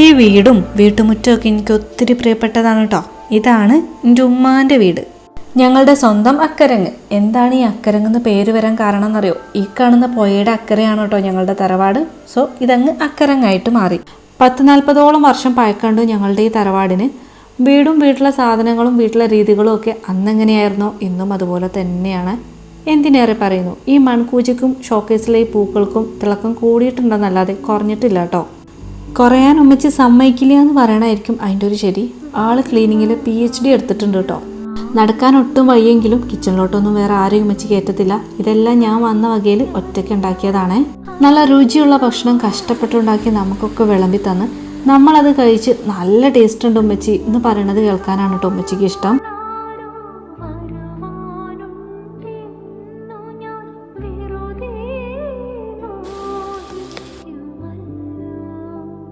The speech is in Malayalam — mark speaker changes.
Speaker 1: ഈ വീടും വീട്ടുമുറ്റമൊക്കെ എനിക്ക് ഒത്തിരി പ്രിയപ്പെട്ടതാണ് കേട്ടോ. ഇതാണ് എൻ്റെ ഉമ്മാൻ്റെ വീട്, ഞങ്ങളുടെ സ്വന്തം അക്കരങ്ങ്. എന്താണ് ഈ അക്കരങ്ങെന്ന് പേര് വരാൻ കാരണം എന്നറിയോ? ഈ കാണുന്ന പുഴയുടെ അക്കരയാണ് കേട്ടോ ഞങ്ങളുടെ തറവാട്. സോ ഇതങ്ങ് അക്കരങ്ങായിട്ട് മാറി. 40-40ഓളം വർഷം പഴക്കണ്ട് ഞങ്ങളുടെ ഈ തറവാടിന്. വീടും വീട്ടിലെ സാധനങ്ങളും വീട്ടിലെ രീതികളും ഒക്കെ അന്നെങ്ങനെയായിരുന്നോ ഇന്നും അതുപോലെ തന്നെയാണ്. എന്തിനേറെ പറയുന്നു, ഈ മൺകൂജയ്ക്കും ഷോക്കേസിലെ ഈ പൂക്കൾക്കും തിളക്കം കൂടിയിട്ടുണ്ടെന്നല്ലാതെ കുറഞ്ഞിട്ടില്ല കേട്ടോ. കുറയാൻ ഉമ്മച്ചി സമ്മതിക്കില്ല എന്ന് പറയണമായിരിക്കും അതിൻ്റെ ഒരു ശരി. ആള് ക്ലീനിങ്ങിൽ PhD എടുത്തിട്ടുണ്ട് കേട്ടോ. നടക്കാൻ ഒട്ടും വയ്യെങ്കിലും കിച്ചണിലോട്ടൊന്നും വേറെ ആരെയും ഉമ്മച്ചി കയറ്റത്തില്ല. ഇതെല്ലാം ഞാൻ വന്ന വകയിൽ ഒറ്റയ്ക്ക് ഉണ്ടാക്കിയതാണ്. നല്ല രുചിയുള്ള ഭക്ഷണം കഷ്ടപ്പെട്ടുണ്ടാക്കി നമുക്കൊക്കെ വിളമ്പി തന്ന് നമ്മളത് കഴിച്ച് നല്ല ടേസ്റ്റ് ഉണ്ട് ഉമ്മച്ചി എന്ന് പറയണത് കേൾക്കാനാണ് കേട്ടോ ഉമ്മച്ചിക്ക് ഇഷ്ടം.